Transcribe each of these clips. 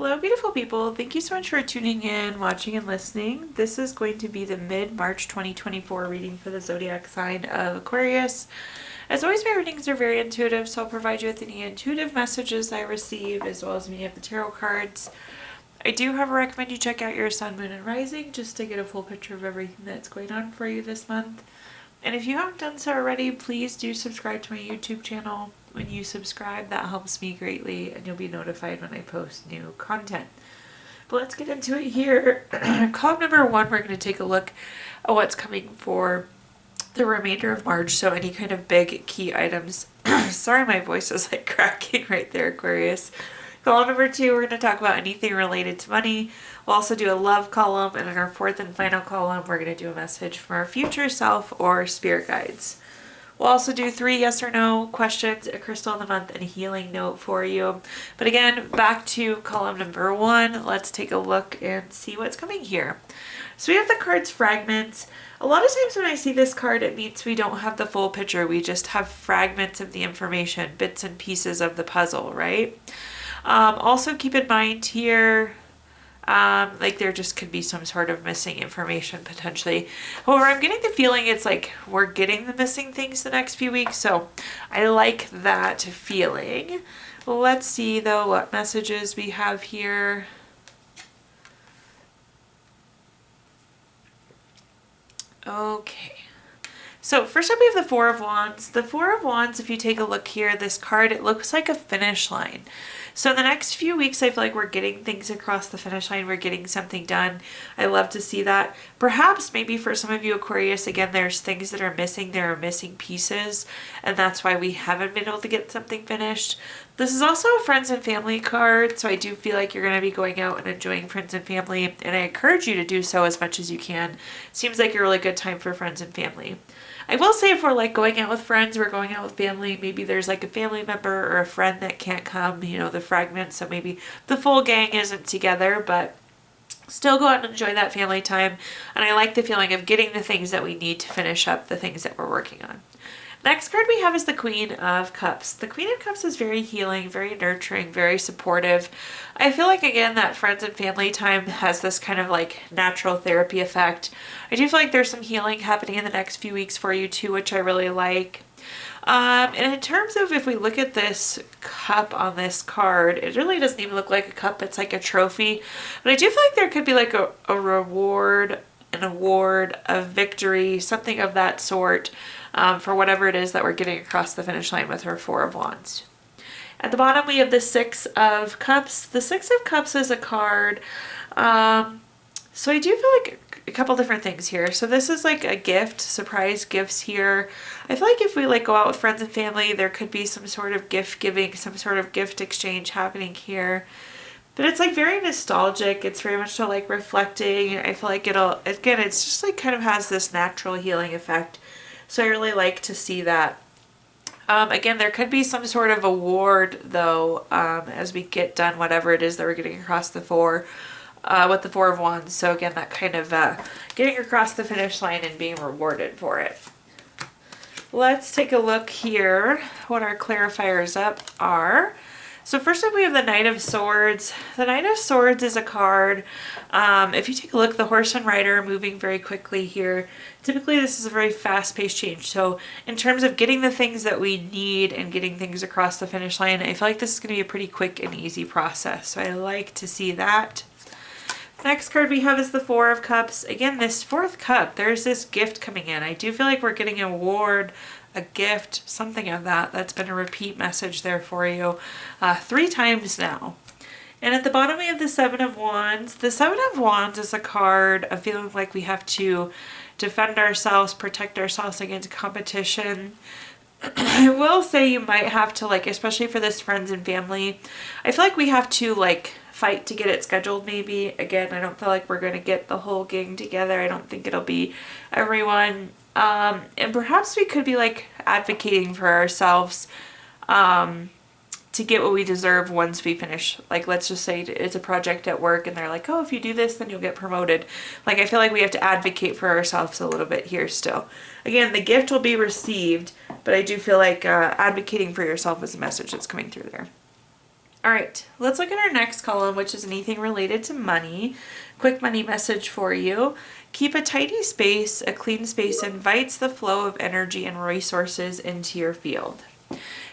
Hello, beautiful people. Thank you so much for tuning in, watching, and listening. This is going to be the mid-March 2024 reading for the zodiac sign of Aquarius. As always, my readings are very intuitive, so I'll provide you with any intuitive messages I receive, as well as many of the tarot cards. I do, however, recommend you check out your sun, moon, and rising just to get a full picture of everything that's going on for you this month. And if you haven't done so already, please do subscribe to my YouTube channel. When you subscribe, that helps me greatly, and you'll be notified when I post new content. But let's get into it here. Column number 1, we're going to take a look at what's coming for the remainder of March. So any kind of big key items. Sorry, my voice is like cracking right there, Aquarius. Column number 2, we're going to talk about anything related to money. We'll also do a love column, and in our 4th and final column, we're going to do a message from our future self or spirit guides. We'll also do 3 yes or no questions, a crystal of the month, and a healing note for you. But again, back to column number 1, let's take a look and see what's coming here. So we have the cards fragments. A lot of times when I see this card, it means we don't have the full picture. We just have fragments of the information, bits and pieces of the puzzle, right? Also keep in mind here, like there just could be some sort of missing information potentially. However, I'm getting the feeling it's like we're getting the missing things the next few weeks, so I like that feeling. Let's see though what messages we have here. Okay. So first up we have the Four of Wands. The Four of Wands, if you take a look here, this card, it looks like a finish line. So in the next few weeks, I feel like we're getting things across the finish line. We're getting something done. I love to see that. Perhaps maybe for some of you Aquarius, again, there's things that are missing. There are missing pieces, and that's why we haven't been able to get something finished. This is also a friends and family card, so I do feel like you're going to be going out and enjoying friends and family, and I encourage you to do so as much as you can. Seems like a really good time for friends and family. I will say if we're like going out with friends, we're going out with family, maybe there's like a family member or a friend that can't come, you know, the fragment, so maybe the full gang isn't together, but still go out and enjoy that family time. And I like the feeling of getting the things that we need to finish up the things that we're working on. Next card we have is the Queen of Cups. The Queen of Cups is very healing, very nurturing, very supportive. I feel like, again, that friends and family time has this kind of like natural therapy effect. I do feel like there's some healing happening in the next few weeks for you too, which I really like. And in terms of if we look at this cup on this card, it really doesn't even look like a cup. It's like a trophy. But I do feel like there could be like a reward, an award, a victory, something of that sort. For whatever it is that we're getting across the finish line with her Four of Wands. At the bottom we have the Six of Cups. The Six of Cups is a card. So I do feel like a couple different things here. So this is like a gift, surprise gifts here. I feel like if we like go out with friends and family, there could be some sort of gift giving, some sort of gift exchange happening here. But it's like very nostalgic. It's very much so like reflecting. I feel like it'll, again, it's just like kind of has this natural healing effect. So I really like to see that. Again, there could be some sort of award, though, as we get done whatever it is that we're getting across the with the Four of Wands. So again, that kind of getting across the finish line and being rewarded for it. Let's take a look here what our clarifiers up are. So first up we have the Knight of Swords. The Knight of Swords is a card. If you take a look, the horse and rider are moving very quickly here. Typically this is a very fast-paced change. So in terms of getting the things that we need and getting things across the finish line, I feel like this is going to be a pretty quick and easy process. So I like to see that. Next card we have is the Four of Cups. Again, this fourth cup, there's this gift coming in. I do feel like we're getting an award, a gift, something of that. That's been a repeat message there for you 3 times now. And at the bottom we have the Seven of Wands. The Seven of Wands is a card of feeling like we have to defend ourselves, protect ourselves against competition. I will say you might have to, like, especially for this friends and family, I feel like we have to like fight to get it scheduled maybe. Again, I don't feel like we're going to get the whole gang together. I don't think it'll be everyone. And perhaps we could be like advocating for ourselves to get what we deserve once we finish. Like, let's just say it's a project at work and they're like, oh, if you do this, then you'll get promoted. Like, I feel like we have to advocate for ourselves a little bit here still. Again, the gift will be received, but I do feel like advocating for yourself is a message that's coming through there. All right, let's look at our next column, which is anything related to money. Quick money message for you. Keep a tidy space. A clean space invites the flow of energy and resources into your field.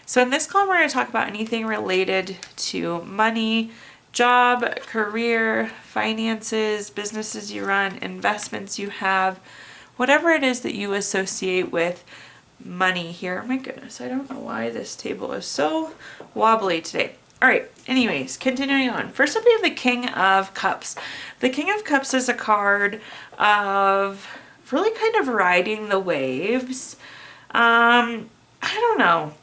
So in this column, we're going to talk about anything related to money, job, career, finances, businesses you run, investments you have, whatever it is that you associate with money here. My goodness, I don't know why this table is so wobbly today. All right, anyways, continuing on. First up, we have the King of Cups. The King of Cups is a card of really kind of riding the waves. I don't know.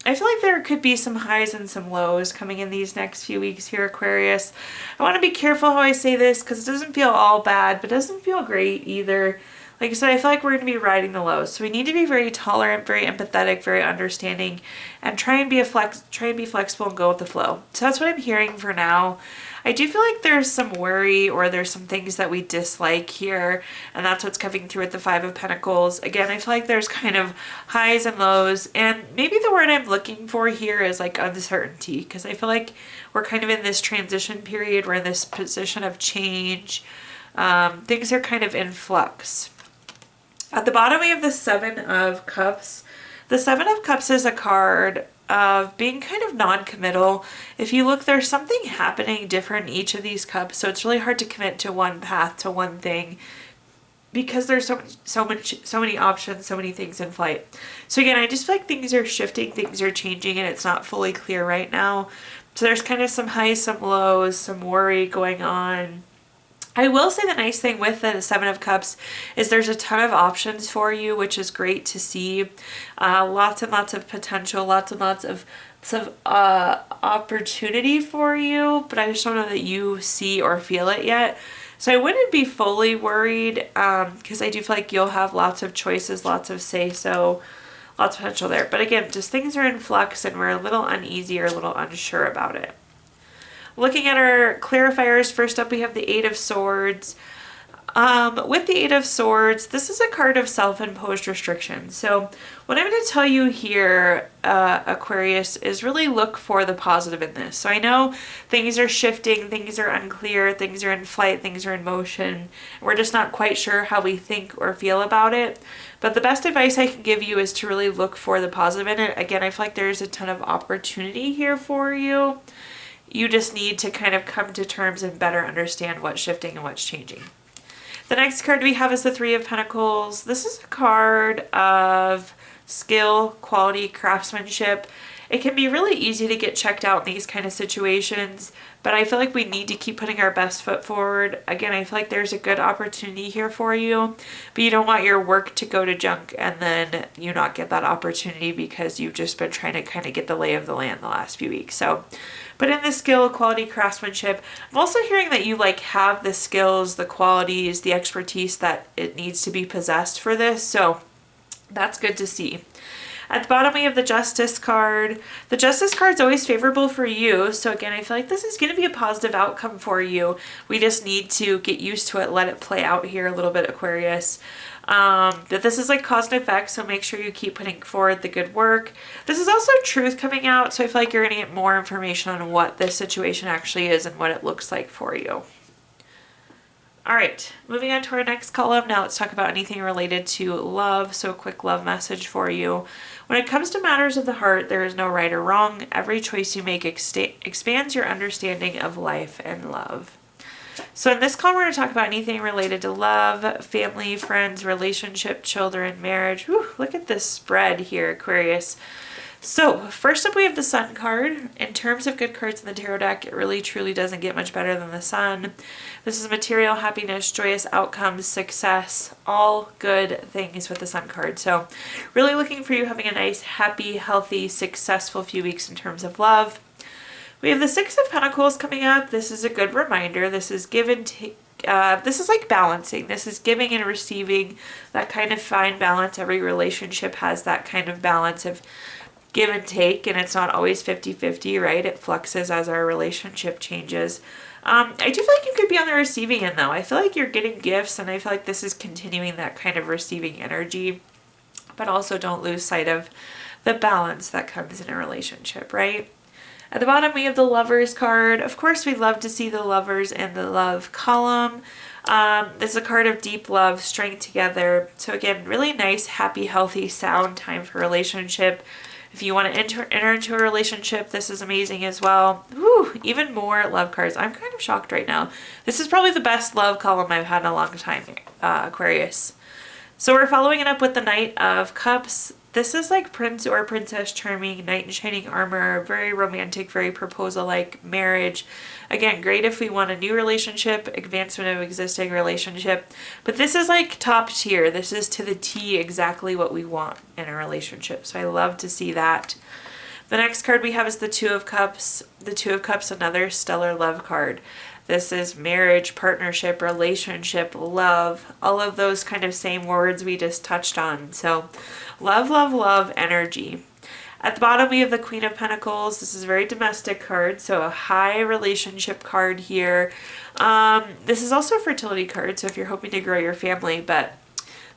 I feel like there could be some highs and some lows coming in these next few weeks here, Aquarius. I want to be careful how I say this because it doesn't feel all bad, but it doesn't feel great either. Like I said, I feel like we're going to be riding the lows. So we need to be very tolerant, very empathetic, very understanding, and try and be flexible and go with the flow. So that's what I'm hearing for now. I do feel like there's some worry or there's some things that we dislike here, and that's what's coming through with the Five of Pentacles. Again, I feel like there's kind of highs and lows, and maybe the word I'm looking for here is like uncertainty, because I feel like we're kind of in this transition period. We're in this position of change. Things are kind of in flux. At the bottom, we have the Seven of Cups. The Seven of Cups is a card of being kind of non-committal. If you look, there's something happening different in each of these cups, so it's really hard to commit to one path, to one thing, because there's so many options, so many things in flight. So again, I just feel like things are shifting, things are changing, and it's not fully clear right now. So there's kind of some highs, some lows, some worry going on. I will say the nice thing with the Seven of Cups is there's a ton of options for you, which is great to see. Lots and lots of potential, lots and lots of opportunity for you, but I just don't know that you see or feel it yet. So I wouldn't be fully worried because I do feel like you'll have lots of choices, lots of say-so, lots of potential there. But again, just things are in flux and we're a little uneasy or a little unsure about it. Looking at our clarifiers, first up we have the Eight of Swords. With the Eight of Swords, this is a card of self-imposed restrictions. So what I'm going to tell you here, Aquarius, is really look for the positive in this. So I know things are shifting, things are unclear, things are in flight, things are in motion. We're just not quite sure how we think or feel about it. But the best advice I can give you is to really look for the positive in it. Again, I feel like there's a ton of opportunity here for you. You just need to kind of come to terms and better understand what's shifting and what's changing. The next card we have is the Three of Pentacles. This is a card of skill, quality, craftsmanship. It can be really easy to get checked out in these kind of situations, but I feel like we need to keep putting our best foot forward. Again, I feel like there's a good opportunity here for you, but you don't want your work to go to junk and then you not get that opportunity because you've just been trying to kind of get the lay of the land the last few weeks. So, but in the skill, quality, craftsmanship, I'm also hearing that you like have the skills, the qualities, the expertise that it needs to be possessed for this. So that's good to see. At the bottom, we have the Justice card. The Justice card is always favorable for you. So again, I feel like this is going to be a positive outcome for you. We just need to get used to it, let it play out here a little bit, Aquarius. That this is like cause and effect, so make sure you keep putting forward the good work. This is also truth coming out, so I feel like you're going to get more information on what this situation actually is and what it looks like for you. All right, moving on to our next column. Now let's talk about anything related to love. So a quick love message for you. When it comes to matters of the heart, there is no right or wrong. Every choice you make expands your understanding of life and love. So in this column, we're going to talk about anything related to love, family, friends, relationship, children, marriage. Whew, look at this spread here, Aquarius. So first up, we have the Sun card. In terms of good cards in the tarot deck, it really truly doesn't get much better than the Sun. This is material, happiness, joyous outcomes, success, all good things with the Sun card. So really looking for you having a nice, happy, healthy, successful few weeks in terms of love. We have the Six of Pentacles coming up. This is a good reminder. This is give and take. This is like balancing. This is giving and receiving, that kind of fine balance. Every relationship has that kind of balance of give and take, and it's not always 50-50, right? It fluxes as our relationship changes. I do feel like you could be on the receiving end, though. I feel like you're getting gifts, and I feel like this is continuing that kind of receiving energy, but also don't lose sight of the balance that comes in a relationship, right? At the bottom, we have the Lovers card. Of course, we love to see the Lovers in the love column. This is a card of deep love, strength together. So again, really nice, happy, healthy, sound time for relationship. If you want to enter into a relationship, this is amazing as well. Woo, even more love cards. I'm kind of shocked right now. This is probably the best love column I've had in a long time, Aquarius. So we're following it up with the Knight of Cups. This is like Prince or Princess Charming, knight in shining armor, very romantic, very proposal-like marriage. Again, great if we want a new relationship, advancement of existing relationship. But this is like top tier. This is to the T exactly what we want in a relationship. So I love to see that. The next card we have is the Two of Cups. The Two of Cups, another stellar love card. This is marriage, partnership, relationship, love, all of those kind of same words we just touched on. So love, love, love energy. At the bottom, we have the Queen of Pentacles. This is a very domestic card, so a high relationship card here. This is also a fertility card, so if you're hoping to grow your family, but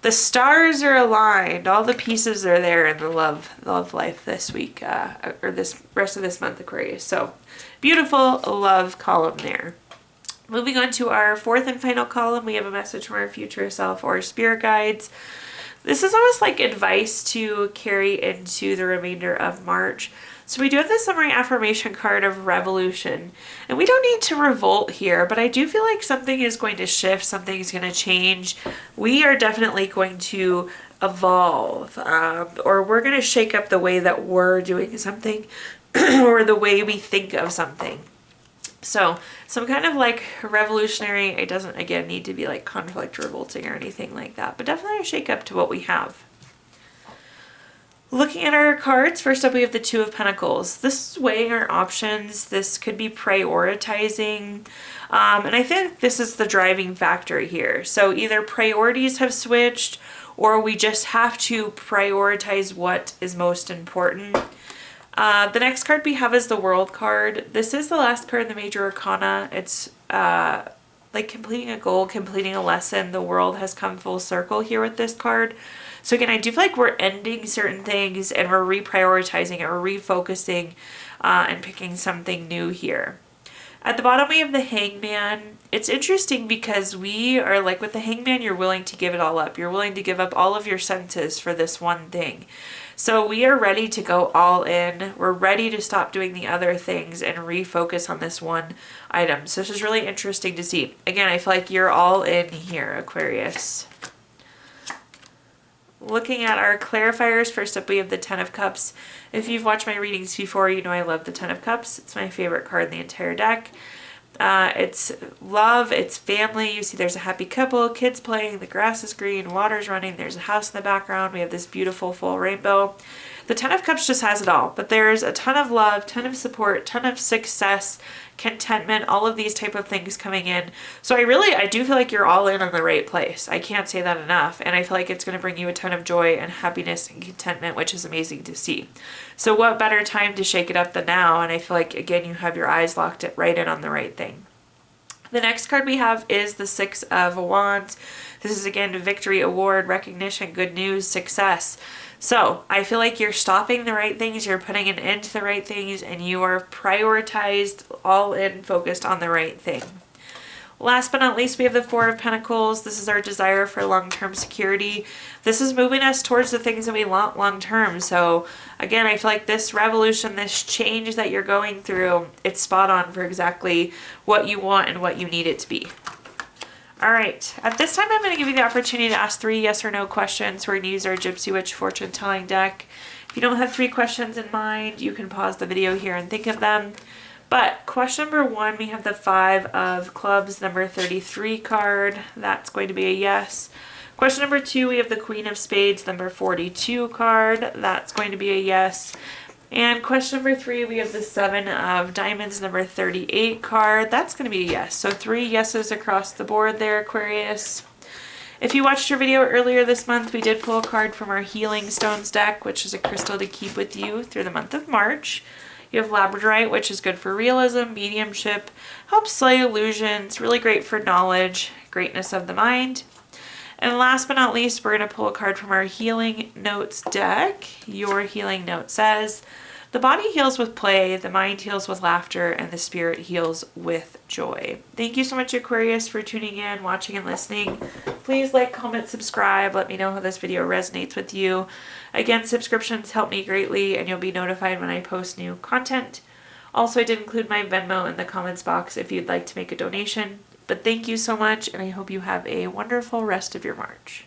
the stars are aligned. All the pieces are there in the love life this week, or this rest of this month, Aquarius. So beautiful love column there. Moving on to our fourth and final column, we have a message from our future self or spirit guides. This is almost like advice to carry into the remainder of March. So we do have the summary affirmation card of revolution, and we don't need to revolt here, but I do feel like something is going to shift, something is going to change. We are definitely going to evolve, or we're going to shake up the way that we're doing something or the way we think of something. So some kind of like revolutionary, it doesn't again need to be like conflict revolting or anything like that, but definitely a shake up to what we have. Looking at our cards, first up we have the Two of Pentacles. This is weighing our options. This could be prioritizing. And I think this is the driving factor here. So either priorities have switched or we just have to prioritize what is most important. The next card we have is the World card. This is the last card in the Major Arcana. It's like completing a goal, completing a lesson. The world has come full circle here with this card. So again, I do feel like we're ending certain things and we're reprioritizing it, we're refocusing and picking something new here. At the bottom, we have the Hangman. It's interesting because we are like with the Hangman, you're willing to give it all up. You're willing to give up all of your senses for this one thing. So we are ready to go all in. We're ready to stop doing the other things and refocus on this one item. So this is really interesting to see. Again, I feel like you're all in here, Aquarius. Looking at our clarifiers, first up we have the Ten of Cups. If you've watched my readings before, you know I love the Ten of Cups. It's my favorite card in the entire deck. It's love, it's family. You see there's a happy couple, kids playing, the grass is green, water's running, there's a house in the background, we have this beautiful full rainbow. The Ten of Cups just has it all, but there's a ton of love, ton of support, ton of success, contentment, all of these type of things coming in. So I do feel like you're all in on the right place. I can't say that enough. And I feel like it's going to bring you a ton of joy and happiness and contentment, which is amazing to see. So what better time to shake it up than now? And I feel like, again, you have your eyes locked right in on the right thing. The next card we have is the Six of Wands. This is again a victory, award, recognition, good news, success. So I feel like you're stopping the right things, you're putting an end to the right things, and you are prioritized, all in, focused on the right thing. Last but not least, we have the Four of Pentacles. This is our desire for long-term security. This is moving us towards the things that we want long-term. So again, I feel like this revolution, this change that you're going through, it's spot on for exactly what you want and what you need it to be. All right, at this time, I'm going to give you the opportunity to ask 3 yes or no questions. We're going to use our Gypsy Witch fortune telling deck. If you don't have 3 questions in mind, you can pause the video here and think of them. But question number 1, we have the Five of Clubs, number 33 card. That's going to be a yes. Question number 2, we have the Queen of Spades, number 42 card. That's going to be a yes. And question number 3, we have the Seven of Diamonds, number 38 card. That's going to be a yes. So 3 yeses across the board there, Aquarius. If you watched your video earlier this month, we did pull a card from our Healing Stones deck, which is a crystal to keep with you through the month of March. You have labradorite, which is good for realism, mediumship, helps slay illusions, really great for knowledge, greatness of the mind. And last but not least, we're going to pull a card from our Healing Notes deck. Your Healing Note says, The body heals with play, the mind heals with laughter, and the spirit heals with joy. Thank you so much, Aquarius, for tuning in, watching, and listening. Please like, comment, subscribe. Let me know how this video resonates with you. Again, subscriptions help me greatly, and you'll be notified when I post new content. Also, I did include my Venmo in the comments box if you'd like to make a donation. But thank you so much, and I hope you have a wonderful rest of your March.